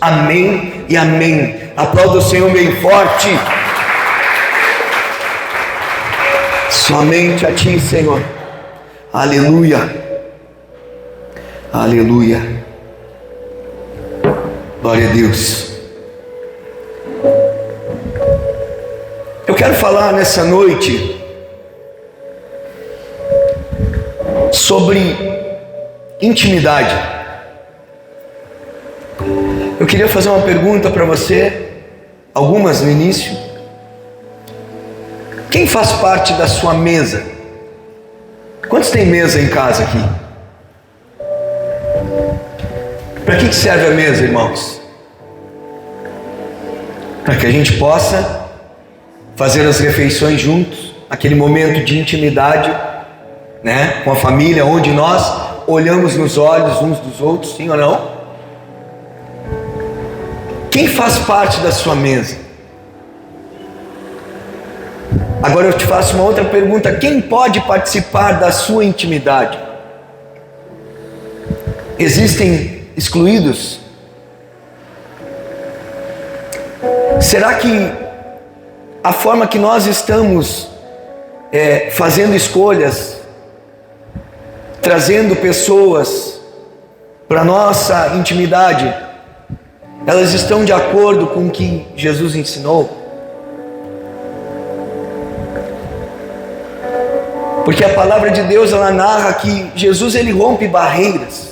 Amém e amém. Aplauda o Senhor bem forte. Somente a Ti, Senhor. Aleluia. Aleluia. Glória a Deus. Eu quero falar nessa noite sobre intimidade. Eu queria fazer uma pergunta para você, algumas no início. Quem faz parte da sua mesa? Quantos tem mesa em casa aqui? Para que serve a mesa, irmãos? Para que a gente possa fazer as refeições juntos, aquele momento de intimidade, né, com a família, onde nós olhamos nos olhos uns dos outros, sim ou não? Quem faz parte da sua mesa? Agora eu te faço uma outra pergunta: quem pode participar da sua intimidade? Existem excluídos? Será que a forma que nós estamos fazendo escolhas, trazendo pessoas para nossa intimidade, elas estão de acordo com o que Jesus ensinou? Porque a palavra de Deus, ela narra que Jesus, ele rompe barreiras.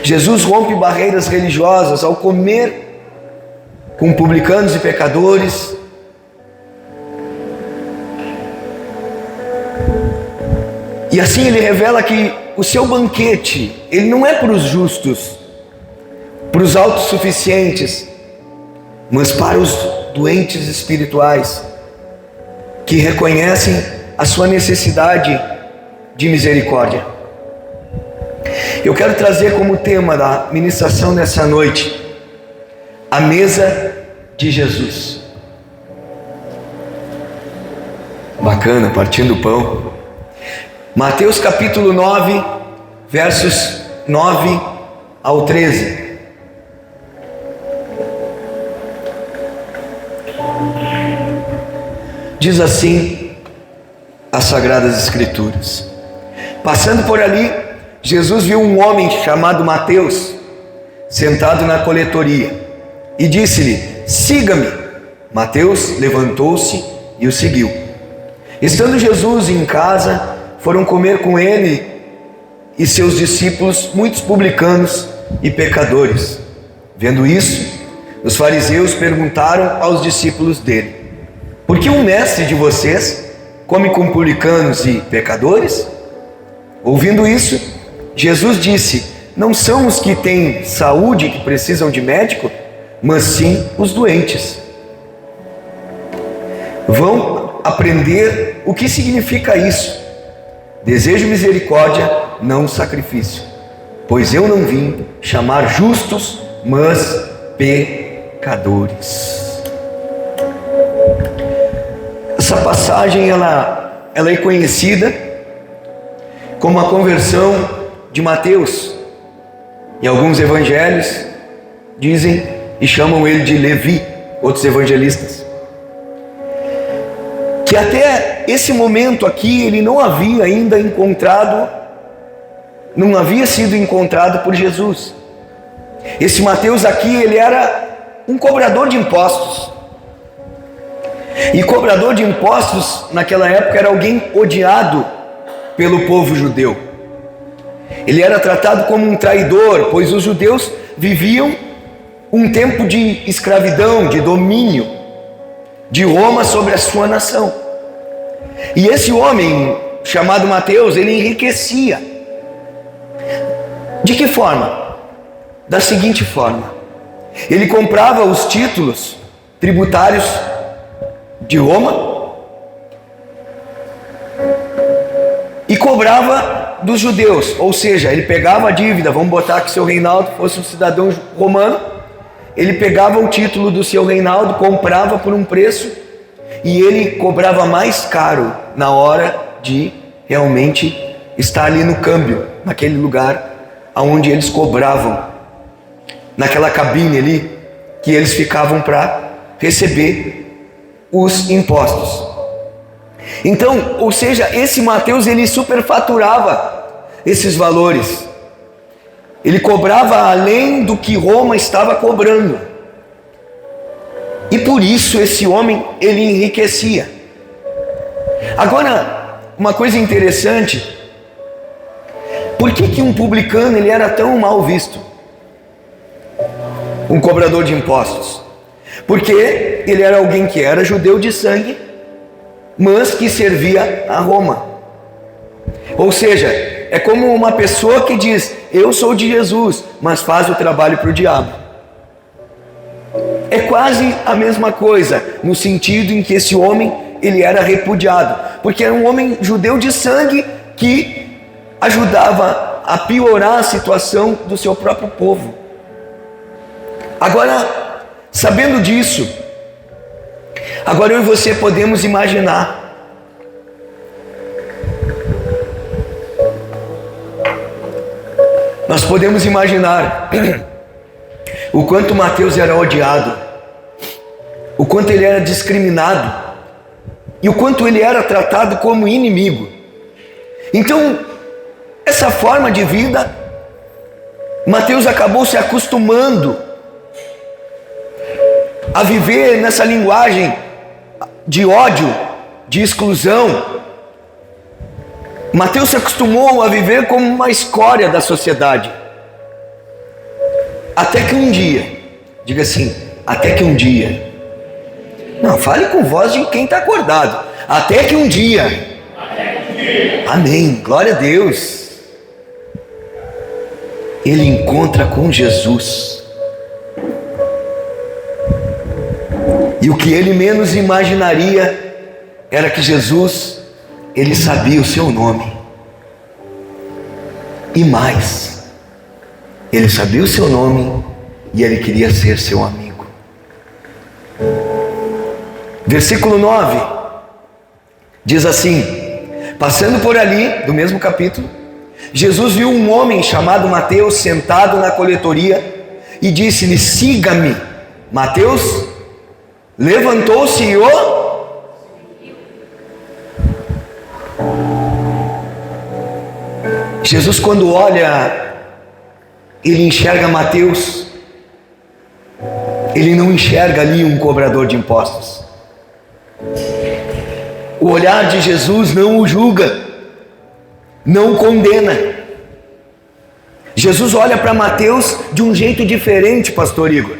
Jesus rompe barreiras religiosas ao comer com publicanos e pecadores. E assim ele revela que o seu banquete, ele não é para os justos, para os autossuficientes, mas para os doentes espirituais, que reconhecem a sua necessidade de misericórdia. Eu quero trazer como tema da ministração nessa noite a mesa de Jesus. Bacana, partindo o pão. Mateus capítulo 9, versos 9 ao 13. Diz assim as Sagradas Escrituras: passando por ali, Jesus viu um homem chamado Mateus sentado na coletoria e disse-lhe: siga-me. Mateus levantou-se e o seguiu. Estando Jesus em casa, foram comer com ele e seus discípulos muitos publicanos e pecadores. Vendo isso, os fariseus perguntaram aos discípulos dele: por que o mestre de vocês come com publicanos e pecadores? Ouvindo isso, Jesus disse: não são os que têm saúde que precisam de médico, mas sim os doentes. Vão aprender o que significa isso. Desejo misericórdia, não sacrifício, pois eu não vim chamar justos, mas pecadores. Essa passagem ela é conhecida como a conversão de Mateus. Em alguns evangelhos dizem e chamam ele de Levi, outros evangelistas. Que até esse momento aqui ele não havia ainda não havia sido encontrado por Jesus. Esse Mateus aqui, ele era um cobrador de impostos. E cobrador de impostos naquela época era alguém odiado pelo povo judeu. Ele era tratado como um traidor, pois os judeus viviam um tempo de escravidão, de domínio de Roma sobre a sua nação. E esse homem chamado Mateus, ele enriquecia. De que forma? Da seguinte forma: ele comprava os títulos tributários de Roma e cobrava dos judeus, ou seja, ele pegava a dívida. Vamos botar que seu Reinaldo fosse um cidadão romano, ele pegava o título do seu Reinaldo, comprava por um preço e ele cobrava mais caro na hora de realmente estar ali no câmbio, naquele lugar onde eles cobravam naquela cabine ali, que eles ficavam para receber os impostos. Então, ou seja, esse Mateus, ele superfaturava esses valores. Ele cobrava além do que Roma estava cobrando. E por isso esse homem, ele enriquecia. Agora, uma coisa interessante, por que um publicano ele era tão mal visto? Um cobrador de impostos. Porque ele era alguém que era judeu de sangue, mas que servia a Roma. Ou seja, é como uma pessoa que diz: eu sou de Jesus, mas faz o trabalho para o diabo. É quase a mesma coisa, no sentido em que esse homem, ele era repudiado, porque era um homem judeu de sangue que ajudava a piorar a situação do seu próprio povo. Agora, sabendo disso, agora eu e você podemos imaginar nós podemos imaginar o quanto Mateus era odiado, o quanto ele era discriminado e o quanto ele era tratado como inimigo. Então, essa forma de vida, Mateus acabou se acostumando a viver nessa linguagem de ódio, de exclusão. Mateus se acostumou a viver como uma escória da sociedade. Até que um dia, diga assim, até que um dia. Não, fale com voz de quem está acordado. Até que um dia. Amém, glória a Deus. Ele encontra com Jesus. E o que ele menos imaginaria era que Jesus, ele sabia o seu nome. E mais, ele sabia o seu nome e ele queria ser seu amigo. Versículo 9 diz assim: passando por ali, do mesmo capítulo, Jesus viu um homem chamado Mateus sentado na coletoria e disse-lhe: siga-me. Mateus levantou-se e Jesus, quando olha, ele enxerga Mateus. Ele não enxerga ali um cobrador de impostos. O olhar de Jesus não o julga, não o condena. Jesus olha para Mateus de um jeito diferente, pastor Igor.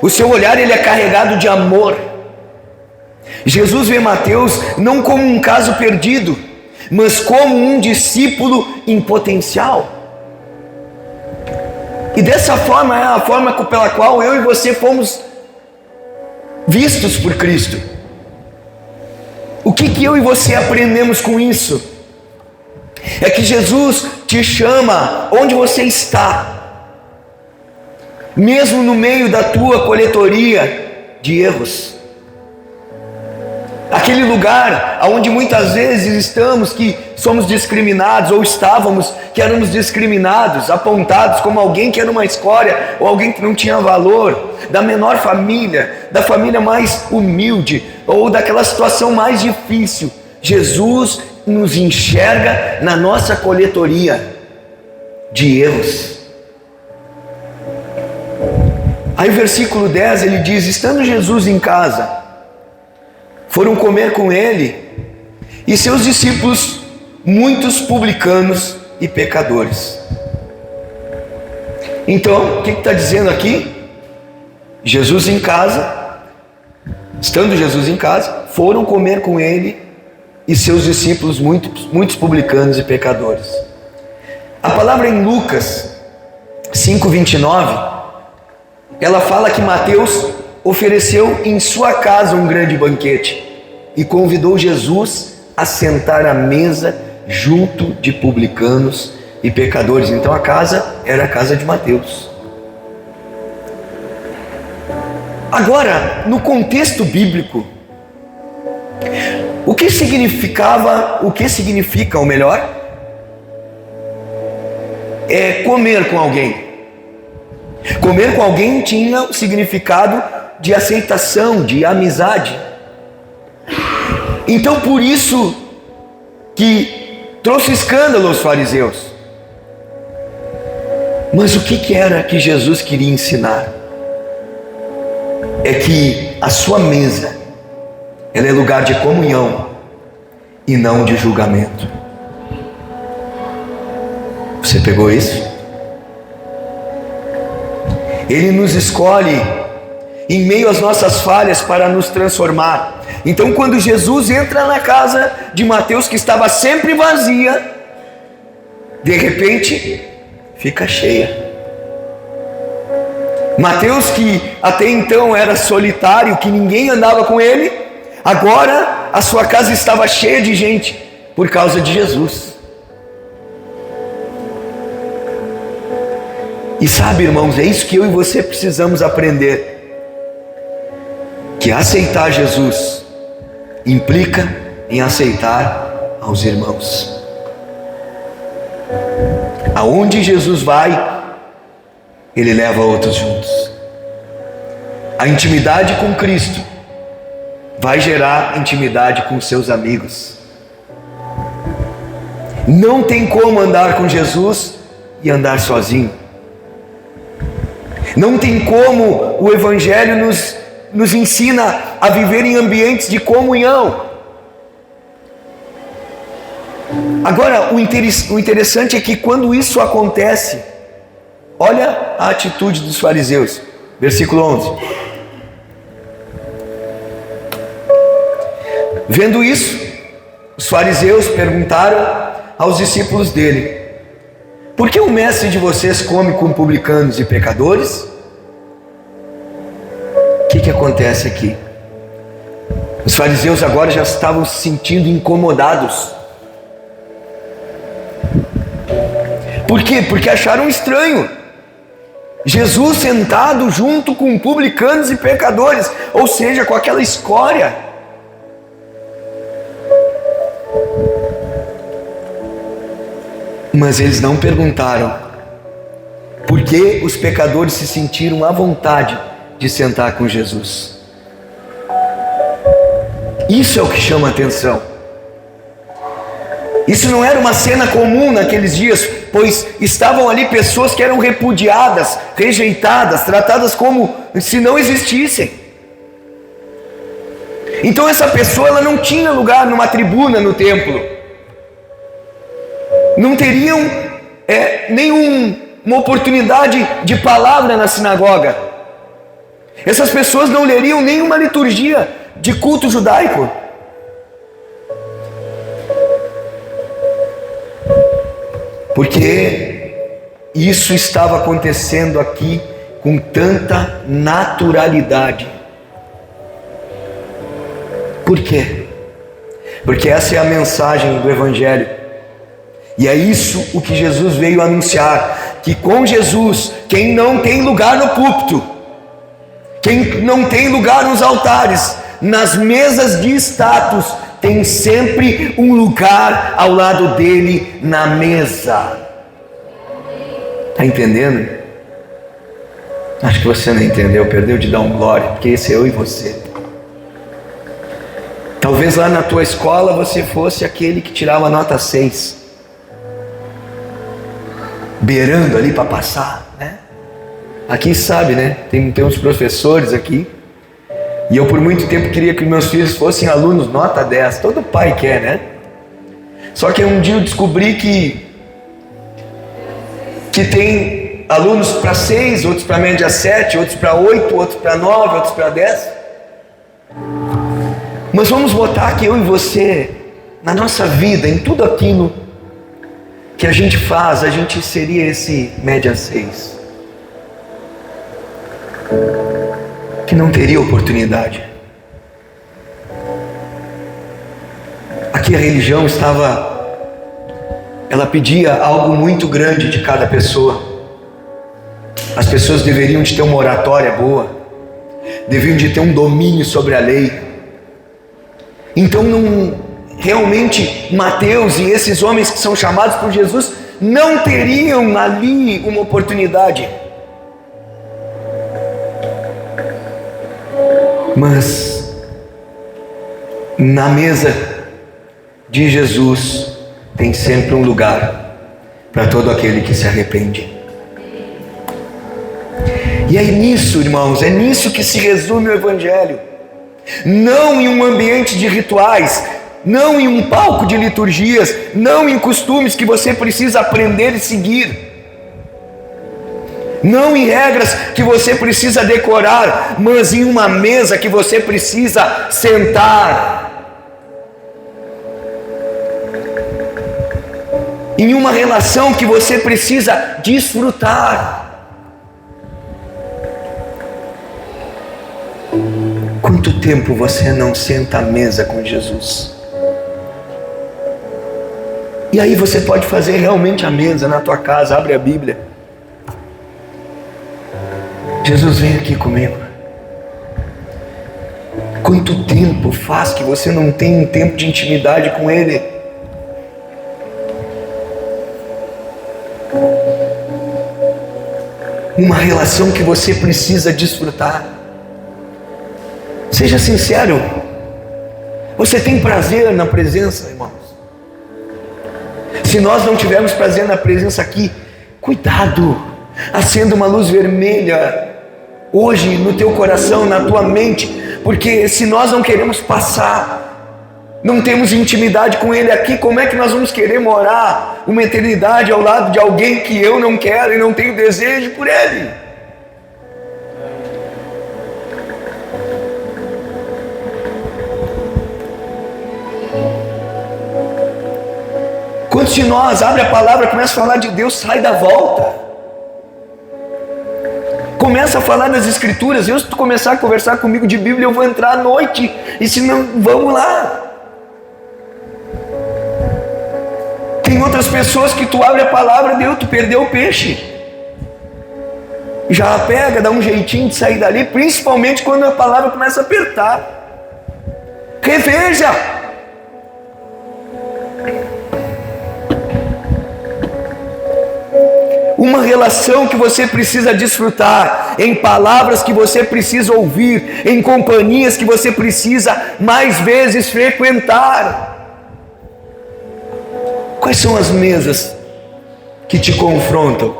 O seu olhar, ele é carregado de amor. Jesus vê Mateus não como um caso perdido, mas como um discípulo em potencial. E dessa forma é a forma pela qual eu e você fomos vistos por Cristo. O que eu e você aprendemos com isso? É que Jesus te chama onde você está, mesmo no meio da tua coletoria de erros. Aquele lugar onde muitas vezes estamos, que somos discriminados, ou estávamos, que éramos discriminados, apontados como alguém que era uma escória, ou alguém que não tinha valor, da menor família, da família mais humilde, ou daquela situação mais difícil. Jesus nos enxerga na nossa coletoria de erros. Aí o versículo 10 ele diz: estando Jesus em casa, foram comer com ele e seus discípulos muitos publicanos e pecadores. Então, o que está dizendo aqui? Jesus em casa, estando Jesus em casa, foram comer com ele e seus discípulos muitos publicanos e pecadores. A palavra em Lucas 5:29, ela fala que Mateus ofereceu em sua casa um grande banquete e convidou Jesus a sentar à mesa junto de publicanos e pecadores. Então a casa era a casa de Mateus. Agora, no contexto bíblico, o que significa, ou melhor, é comer com alguém. Comer com alguém tinha o significado de aceitação, de amizade. Então por isso que trouxe escândalo aos fariseus. Mas o que era que Jesus queria ensinar? É que a sua mesa, ela é lugar de comunhão e não de julgamento. Você pegou isso? Ele nos escolhe em meio às nossas falhas para nos transformar. Então quando Jesus entra na casa de Mateus, que estava sempre vazia, de repente fica cheia. Mateus, que até então era solitário, que ninguém andava com ele, agora a sua casa estava cheia de gente por causa de Jesus. E sabe, irmãos, é isso que eu e você precisamos aprender, que aceitar Jesus implica em aceitar aos irmãos. Aonde Jesus vai, Ele leva outros juntos. A intimidade com Cristo vai gerar intimidade com seus amigos. Não tem como andar com Jesus e andar sozinho. Não tem como o Evangelho nos ensina a viver em ambientes de comunhão. Agora, o interessante é que quando isso acontece, olha a atitude dos fariseus, versículo 11. Vendo isso, os fariseus perguntaram aos discípulos dele: por que o mestre de vocês come com publicanos e pecadores? O que acontece aqui? Os fariseus agora já estavam se sentindo incomodados. Por quê? Porque acharam estranho Jesus sentado junto com publicanos e pecadores, ou seja, com aquela escória. Mas eles não perguntaram por que os pecadores se sentiram à vontade de sentar com Jesus. Isso é o que chama a atenção. Isso não era uma cena comum naqueles dias, pois estavam ali pessoas que eram repudiadas, rejeitadas, tratadas como se não existissem. Então essa pessoa, ela não tinha lugar numa tribuna no templo. Não teriam nenhuma oportunidade de palavra na sinagoga. Essas pessoas não leriam nenhuma liturgia de culto judaico. Porque isso estava acontecendo aqui com tanta naturalidade. Por quê? Porque essa é a mensagem do Evangelho. E é isso o que Jesus veio anunciar, que com Jesus, quem não tem lugar no púlpito, quem não tem lugar nos altares, nas mesas de status, tem sempre um lugar ao lado dele na mesa. Está entendendo? Acho que você não entendeu, perdeu de dar um glória, porque esse é eu e você. Talvez lá na tua escola você fosse aquele que tirava nota 6, beirando ali para passar, né? Aqui sabe, né? Tem uns professores aqui, e eu por muito tempo queria que meus filhos fossem alunos nota 10, todo pai quer, né? Só que um dia eu descobri que tem alunos para 6, outros para média 7, outros para 8, outros para 9, outros para 10. Mas vamos botar que eu e você, na nossa vida, em tudo aquilo que a gente faz, a gente seria esse média 6, que não teria oportunidade. Aqui a religião ela pedia algo muito grande de cada pessoa. As pessoas deveriam de ter uma oratória boa, deveriam de ter um domínio sobre a lei. Então realmente Mateus e esses homens que são chamados por Jesus não teriam ali uma oportunidade. Mas na mesa de Jesus tem sempre um lugar para todo aquele que se arrepende. E é nisso, irmãos, é nisso que se resume o Evangelho. Não em um ambiente de rituais, não em um palco de liturgias, não em costumes que você precisa aprender e seguir, não em regras que você precisa decorar, mas em uma mesa que você precisa sentar, em uma relação que você precisa desfrutar. Quanto tempo você não senta à mesa com Jesus? E aí você pode fazer realmente a mesa na tua casa, abre a Bíblia. Jesus, vem aqui comigo. Quanto tempo faz que você não tem um tempo de intimidade com Ele? Uma relação que você precisa desfrutar. Seja sincero. Você tem prazer na presença, irmãos? Se nós não tivermos prazer na presença aqui, cuidado, acenda uma luz vermelha hoje no teu coração, na tua mente, porque se nós não queremos passar, não temos intimidade com Ele aqui, como é que nós vamos querer morar uma eternidade ao lado de alguém que eu não quero e não tenho desejo por Ele? Quantos de nós abre a palavra, começa a falar de Deus, sai da volta, começa a falar das Escrituras. Se tu começar a conversar comigo de Bíblia, eu vou entrar à noite, e se não, vamos lá. Tem outras pessoas que tu abre a palavra, Deus, tu perdeu o peixe, já pega, dá um jeitinho de sair dali, principalmente quando a palavra começa a apertar. Reveja. Uma relação que você precisa desfrutar, em palavras que você precisa ouvir, em companhias que você precisa mais vezes frequentar. Quais são as mesas que te confrontam?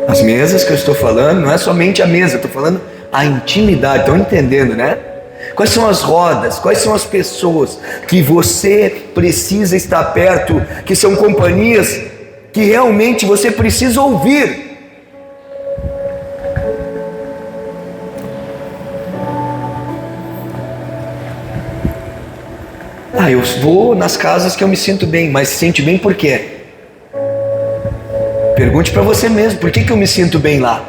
As mesas que eu estou falando, não é somente a mesa, eu estou falando a intimidade, estão entendendo, né? Quais são as rodas, quais são as pessoas que você precisa estar perto, que são companhias que realmente você precisa ouvir? Eu vou nas casas que eu me sinto bem, mas se sente bem por quê? Pergunte para você mesmo, por que eu me sinto bem lá?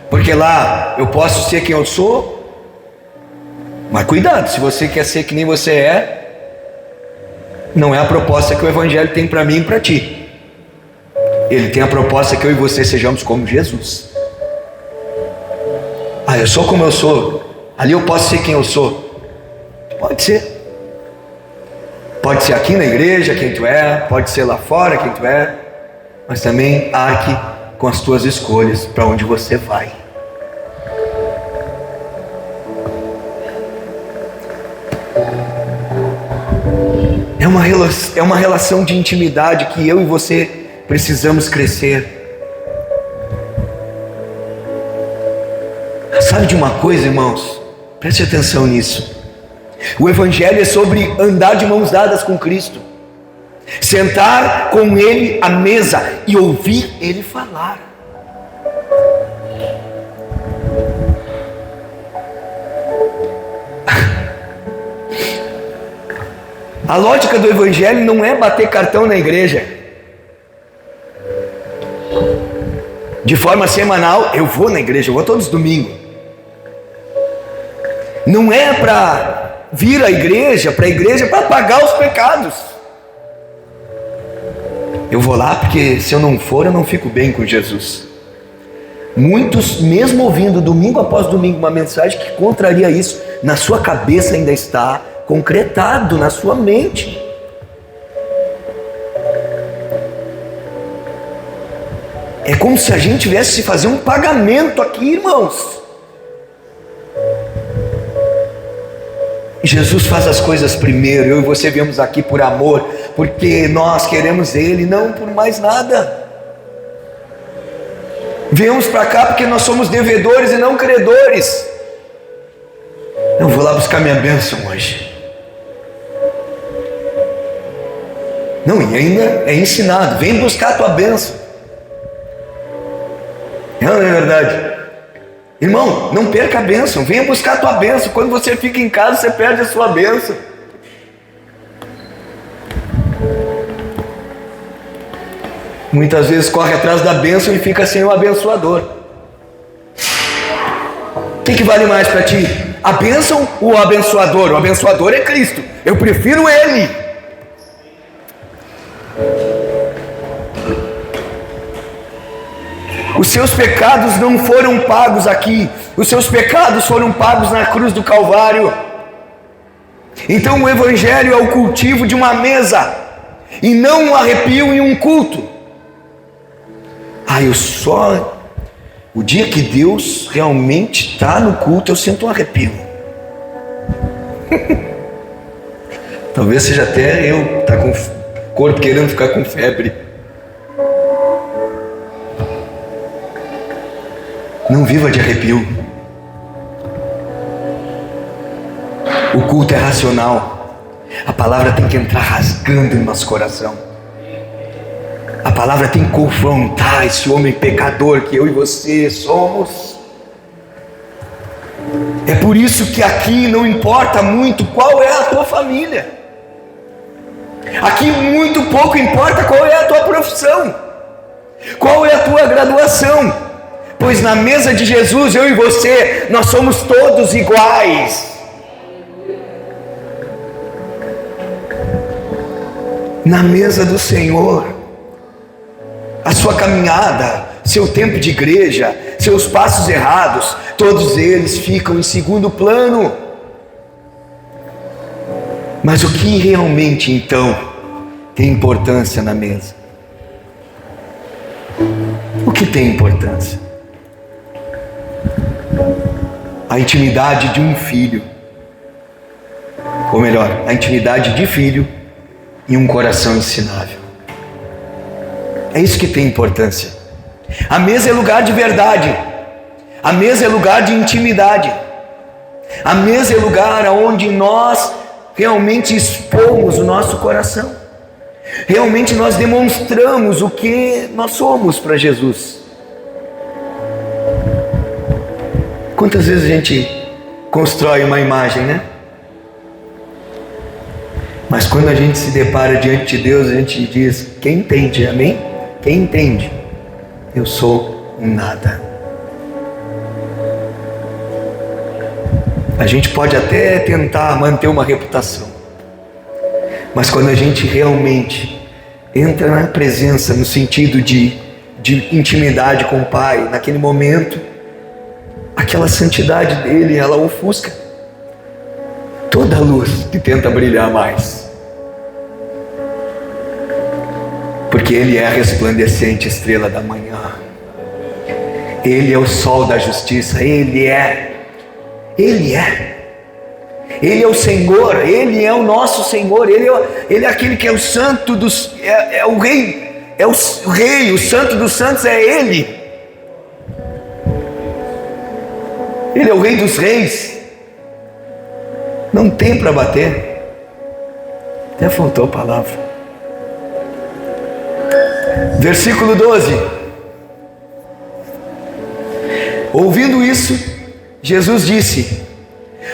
Porque lá eu posso ser quem eu sou? Mas cuidado, se você quer ser que nem você é, não é a proposta que o Evangelho tem para mim e para ti. Ele tem a proposta que eu e você sejamos como Jesus. Eu sou como eu sou, ali eu posso ser quem eu sou. Pode ser. Pode ser aqui na igreja quem tu é, pode ser lá fora quem tu é, mas também arque com as tuas escolhas para onde você vai. É uma relação de intimidade que eu e você precisamos crescer. Sabe de uma coisa, irmãos? Preste atenção nisso. O Evangelho é sobre andar de mãos dadas com Cristo, sentar com Ele à mesa e ouvir Ele falar. A lógica do Evangelho não é bater cartão na igreja. De forma semanal, eu vou na igreja, eu vou todos os domingos. Não é para vir à igreja, para pagar os pecados. Eu vou lá porque se eu não for, eu não fico bem com Jesus. Muitos, mesmo ouvindo domingo após domingo uma mensagem que contraria isso, na sua cabeça ainda está concretado, na sua mente. É como se a gente tivesse que fazer um pagamento aqui, irmãos. Jesus faz as coisas primeiro. Eu e você viemos aqui por amor, porque nós queremos Ele, não por mais nada. Viemos para cá porque nós somos devedores e não credores. Eu vou lá buscar minha bênção hoje. Não, e ainda é ensinado: vem buscar a tua bênção. Não é verdade? Irmão, não perca a bênção, venha buscar a tua bênção. Quando você fica em casa, você perde a sua bênção. Muitas vezes corre atrás da bênção e fica sem o abençoador. O que vale mais para ti? A bênção ou o abençoador? O abençoador é Cristo, eu prefiro Ele. Os seus pecados não foram pagos aqui, os seus pecados foram pagos na cruz do Calvário. Então o Evangelho é o cultivo de uma mesa, e não um arrepio em um culto. O dia que Deus realmente está no culto, eu sinto um arrepio. Talvez seja até eu estar com o corpo querendo ficar com febre. Não viva de arrepio. O culto é racional. A palavra tem que entrar rasgando no nosso coração. A palavra tem que confrontar esse homem pecador que eu e você somos. É por isso que aqui não importa muito qual é a tua família. Aqui muito pouco importa qual é a tua profissão, qual é a tua graduação. Pois na mesa de Jesus, eu e você, nós somos todos iguais. Na mesa do Senhor, a sua caminhada, seu tempo de igreja, seus passos errados, todos eles ficam em segundo plano. Mas o que realmente então tem importância na mesa? O que tem importância? A intimidade de um filho, ou melhor, a intimidade de filho e um coração ensinável. É isso que tem importância. A mesa é lugar de verdade, a mesa é lugar de intimidade, a mesa é lugar onde nós realmente expomos o nosso coração, realmente nós demonstramos o que nós somos para Jesus. Quantas vezes a gente constrói uma imagem, né? Mas quando a gente se depara diante de Deus, a gente diz: quem entende? Amém? Quem entende? Eu sou um nada. A gente pode até tentar manter uma reputação, mas quando a gente realmente entra na presença, no sentido de intimidade com o Pai, naquele momento, aquela santidade dele, ela ofusca toda a luz que tenta brilhar mais, porque Ele é a resplandecente estrela da manhã, Ele é o sol da justiça, Ele é o Senhor, Ele é o nosso Senhor, Ele é aquele que é o santo dos, é o rei, o santo dos santos é Ele. Ele é o Rei dos Reis. Não tem para bater. Até faltou a palavra. Versículo 12. Ouvindo isso, Jesus disse: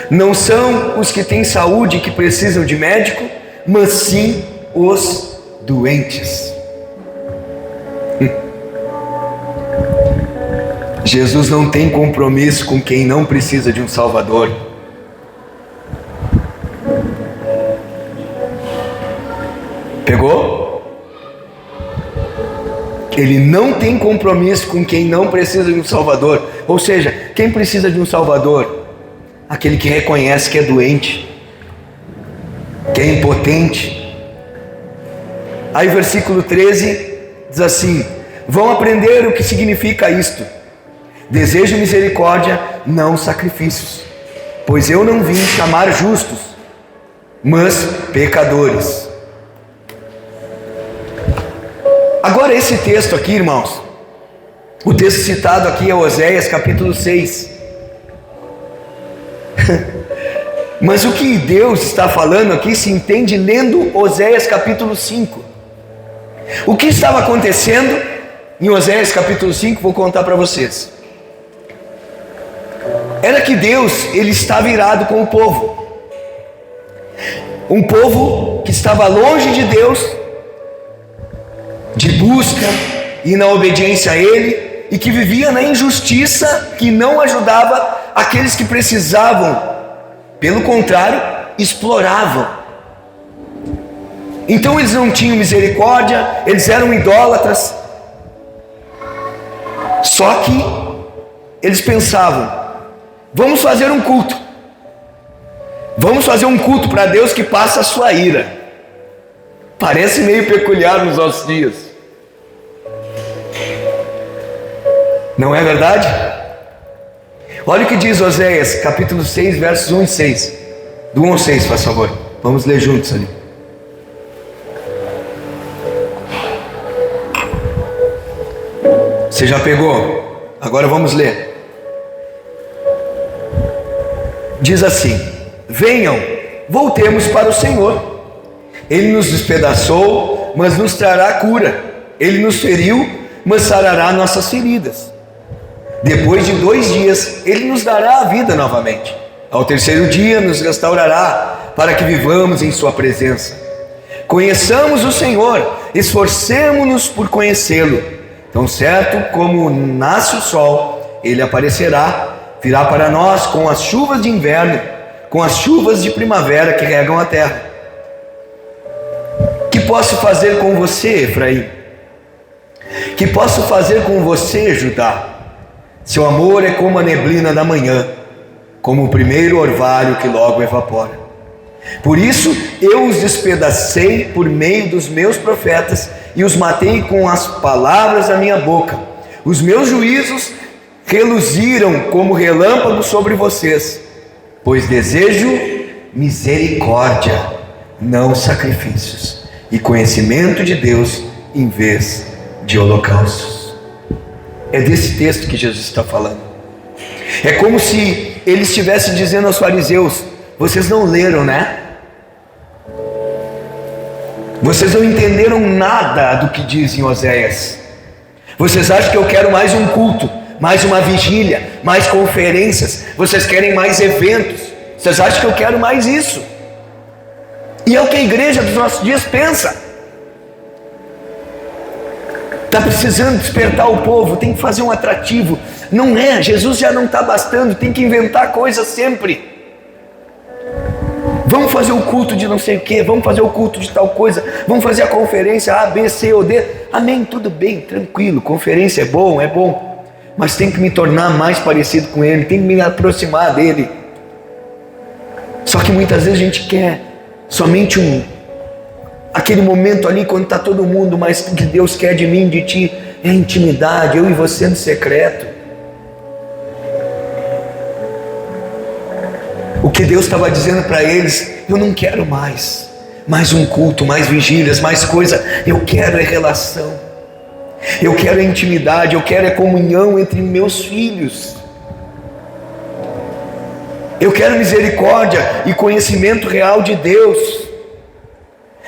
não são os que têm saúde que precisam de médico, mas sim os doentes. Jesus não tem compromisso com quem não precisa de um Salvador. Pegou? Ele não tem compromisso com quem não precisa de um Salvador. Ou seja, quem precisa de um Salvador? Aquele que reconhece que é doente, que é impotente. Aí versículo 13 diz assim: vão aprender o que significa isto. Desejo misericórdia, não sacrifícios, pois eu não vim chamar justos, mas pecadores. Agora esse texto aqui, irmãos, o texto citado aqui é Oséias capítulo 6. Mas o que Deus está falando aqui se entende lendo Oséias capítulo 5. O que estava acontecendo em Oséias capítulo 5, vou contar para vocês. Era que Deus, ele estava irado com o povo. Um povo que estava longe de Deus, de busca e na obediência a Ele, e que vivia na injustiça, que não ajudava aqueles que precisavam, pelo contrário, exploravam. Então eles não tinham misericórdia, eles eram idólatras. Só que eles pensavam: vamos fazer um culto. Vamos fazer um culto para Deus que passa a sua ira. Parece meio peculiar nos nossos dias. Não é verdade? Olha o que diz Oséias, capítulo 6, versos 1 e 6. Do 1 ao 6, faz favor. Vamos ler juntos ali. Você já pegou? Agora vamos ler. Diz assim: venham, voltemos para o Senhor. Ele nos despedaçou, mas nos trará cura. Ele nos feriu, mas sarará nossas feridas. Depois de 2 dias, Ele nos dará a vida novamente. Ao 3º dia, nos restaurará, para que vivamos em Sua presença. Conheçamos o Senhor, esforcemo-nos por conhecê-lo. Tão certo como nasce o sol, Ele aparecerá, virá para nós com as chuvas de inverno, com as chuvas de primavera que regam a terra. Que posso fazer com você, Efraim? Que posso fazer com você, Judá? Seu amor é como a neblina da manhã, como o primeiro orvalho que logo evapora. Por isso eu os despedacei por meio dos meus profetas e os matei com as palavras da minha boca. Os meus juízos reluziram como relâmpagos sobre vocês, pois desejo misericórdia, não sacrifícios, e conhecimento de Deus em vez de holocaustos. É desse texto que Jesus está falando. É como se ele estivesse dizendo aos fariseus: vocês não leram, né? Vocês não entenderam nada do que diz em Oséias. Vocês acham que eu quero mais um culto, mais uma vigília, mais conferências? Vocês querem mais eventos? Vocês acham que eu quero mais isso? E é o que a igreja dos nossos dias pensa. Está precisando despertar o povo, tem que fazer um atrativo. Não é, Jesus já não está bastando, tem que inventar coisas sempre. Vamos fazer o culto de não sei o que, vamos fazer o culto de tal coisa, vamos fazer a conferência A, B, C ou D. Amém, tudo bem, tranquilo, conferência é bom, mas tem que me tornar mais parecido com Ele, tem que me aproximar dEle. Só que muitas vezes a gente quer somente aquele momento ali quando está todo mundo, mas o que Deus quer de mim, de ti, é intimidade, eu e você no secreto. O que Deus estava dizendo para eles: eu não quero mais um culto, mais vigílias, mais coisa. Eu quero é relação, eu quero é intimidade, eu quero é comunhão entre meus filhos. Eu quero misericórdia e conhecimento real de Deus.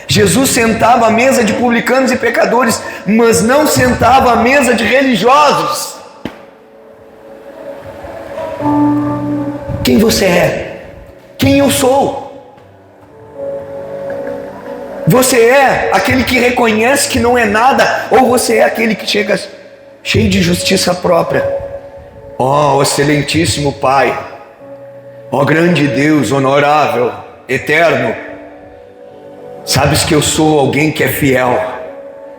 Jesus sentava à mesa de publicanos e pecadores, mas não sentava à mesa de religiosos. Quem você é? Quem eu sou? Você é aquele que reconhece que não é nada, ou você é aquele que chega cheio de justiça própria? Ó excelentíssimo Pai, ó grande Deus, honorável, eterno, sabes que eu sou alguém que é fiel,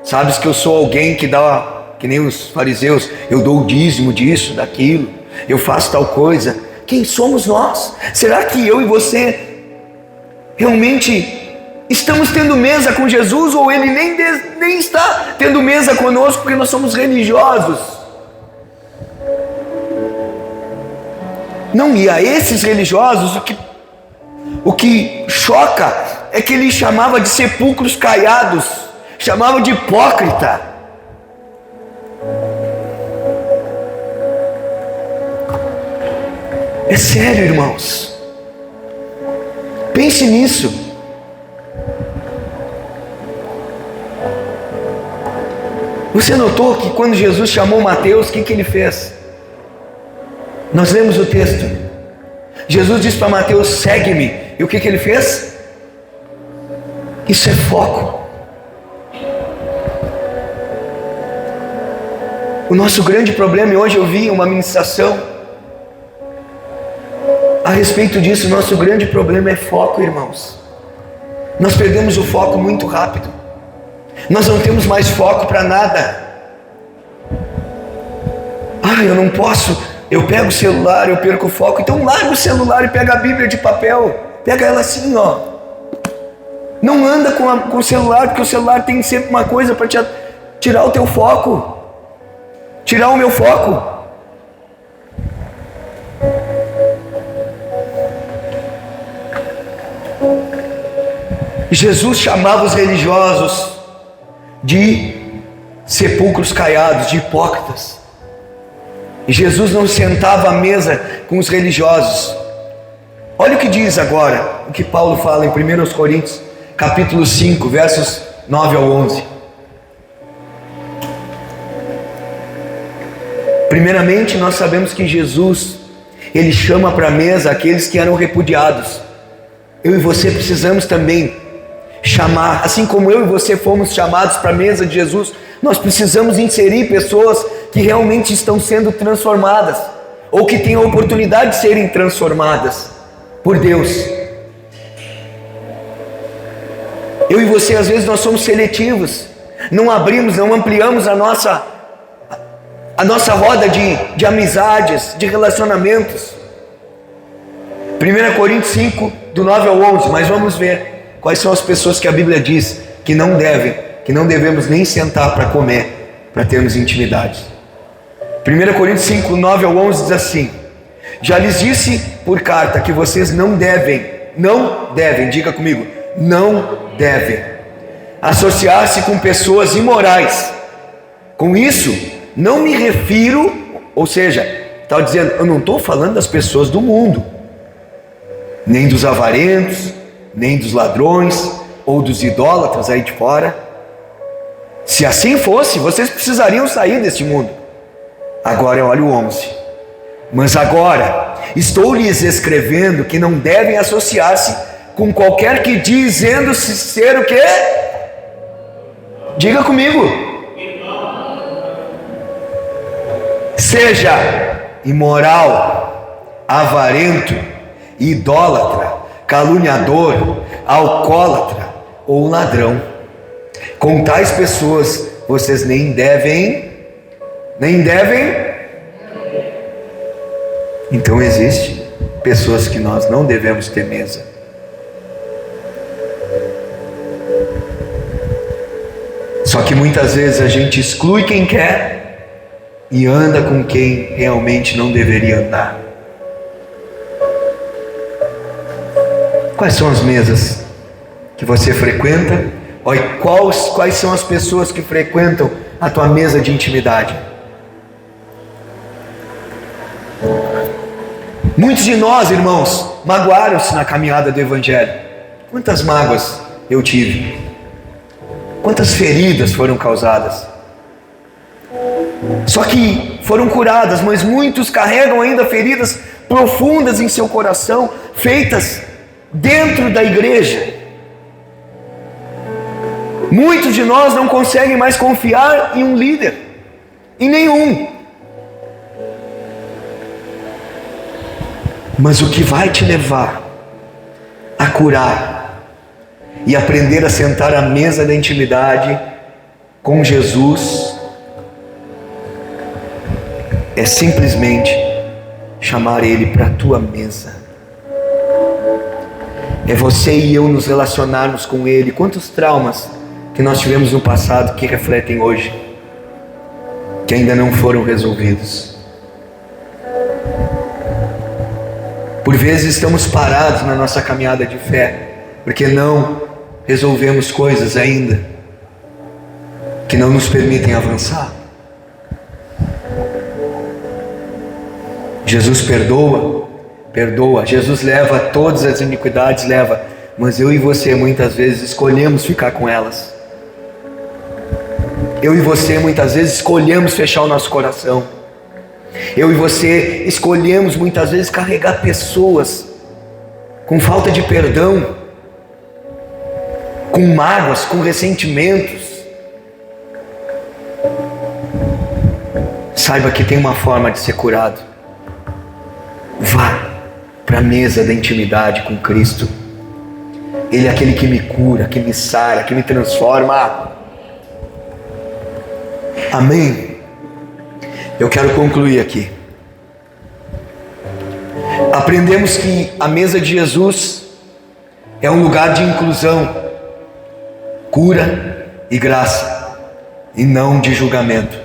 sabes que eu sou alguém que dá, que nem os fariseus, eu dou o dízimo disso, daquilo, eu faço tal coisa. Quem somos nós? Será que eu e você realmente estamos tendo mesa com Jesus, ou Ele nem está tendo mesa conosco porque nós somos religiosos? Não, e a esses religiosos o que choca é que ele chamava de sepulcros caiados, chamava de hipócrita. É sério, irmãos. Pense nisso. Você notou que quando Jesus chamou Mateus, o que ele fez? Nós lemos o texto. Jesus disse para Mateus: segue-me. E o que ele fez? Isso é foco. O nosso grande problema, e hoje eu vi uma ministração a respeito disso, nosso grande problema é foco, irmãos. Nós perdemos o foco muito rápido. Nós não temos mais foco para nada. Eu não posso, eu pego o celular, eu perco o foco. Então larga o celular e pega a Bíblia de papel. Pega ela assim, ó. Não anda com o celular, porque o celular tem sempre uma coisa para tirar o teu foco. Tirar o meu foco. Jesus chamava os religiosos de sepulcros caiados, de hipócritas. E Jesus não sentava à mesa com os religiosos. Olha o que diz agora, o que Paulo fala em 1 Coríntios, capítulo 5, versos 9 ao 11. Primeiramente, nós sabemos que Jesus, ele chama para a mesa aqueles que eram repudiados. Eu e você precisamos também chamar, assim como eu e você fomos chamados para a mesa de Jesus, nós precisamos inserir pessoas que realmente estão sendo transformadas, ou que têm a oportunidade de serem transformadas por Deus. Eu e você, às vezes, nós somos seletivos, não abrimos, não ampliamos a nossa roda de amizades, de relacionamentos. 1 Coríntios 5, do 9 ao 11, mas vamos ver quais são as pessoas que a Bíblia diz que não devemos nem sentar para comer, para termos intimidade. 1 Coríntios 5, 9 ao 11 diz assim: já lhes disse por carta que vocês não devem, diga comigo, não devem associar-se com pessoas imorais. Com isso, não me refiro, ou seja, está dizendo, eu não estou falando das pessoas do mundo, nem dos avarentos, nem dos ladrões, ou dos idólatras aí de fora. Se assim fosse, vocês precisariam sair deste mundo. Agora olha o 11. Mas agora estou lhes escrevendo que não devem associar-se com qualquer que dizendo-se ser o quê? Diga comigo. Seja imoral, avarento, idólatra, caluniador, alcoólatra ou ladrão. Com tais pessoas vocês nem devem. Então existem pessoas que nós não devemos ter mesa. Só que muitas vezes a gente exclui quem quer e anda com quem realmente não deveria andar. Quais são as mesas que você frequenta? Olha, quais são as pessoas que frequentam a tua mesa de intimidade? Muitos de nós, irmãos, magoaram-se na caminhada do Evangelho. Quantas mágoas eu tive? Quantas feridas foram causadas? Só que foram curadas, mas muitos carregam ainda feridas profundas em seu coração, feitas dentro da igreja. Muitos de nós não conseguem mais confiar em um líder, em nenhum. Mas o que vai te levar a curar e aprender a sentar à mesa da intimidade com Jesus é simplesmente chamar Ele para a tua mesa. É você e eu nos relacionarmos com Ele. Quantos traumas que nós tivemos no passado que refletem hoje, que ainda não foram resolvidos. Por vezes estamos parados na nossa caminhada de fé, porque não resolvemos coisas ainda que não nos permitem avançar. Jesus perdoa, Jesus leva todas as iniquidades, mas eu e você muitas vezes escolhemos ficar com elas. Eu e você muitas vezes escolhemos fechar o nosso coração. Eu e você escolhemos muitas vezes carregar pessoas com falta de perdão, com mágoas, com ressentimentos. Saiba que tem uma forma de ser curado. Vá para a mesa da intimidade com Cristo. Ele é aquele que me cura, que me sara, que me transforma. Amém? Eu quero concluir aqui. Aprendemos que a mesa de Jesus é um lugar de inclusão, cura e graça, e não de julgamento.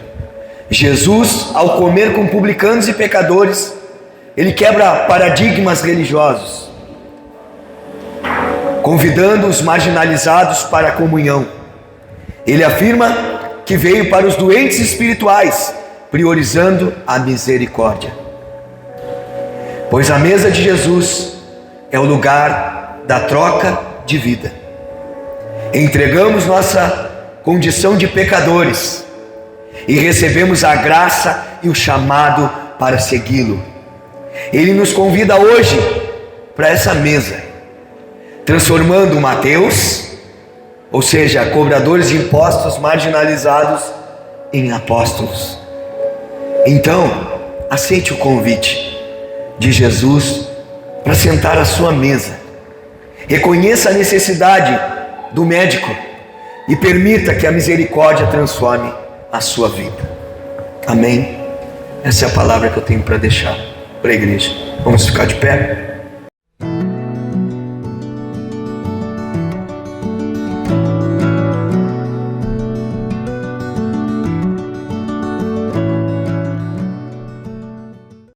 Jesus, ao comer com publicanos e pecadores, ele quebra paradigmas religiosos, convidando os marginalizados para a comunhão. Ele afirma que veio para os doentes espirituais, priorizando a misericórdia. Pois a mesa de Jesus é o lugar da troca de vida. Entregamos nossa condição de pecadores e recebemos a graça e o chamado para segui-lo. Ele nos convida hoje para essa mesa, transformando Mateus, ou seja, cobradores de impostos marginalizados, em apóstolos. Então, aceite o convite de Jesus para sentar à sua mesa. Reconheça a necessidade do médico e permita que a misericórdia transforme a sua vida. Amém? Essa é a palavra que eu tenho para deixar para a igreja. Vamos ficar de pé?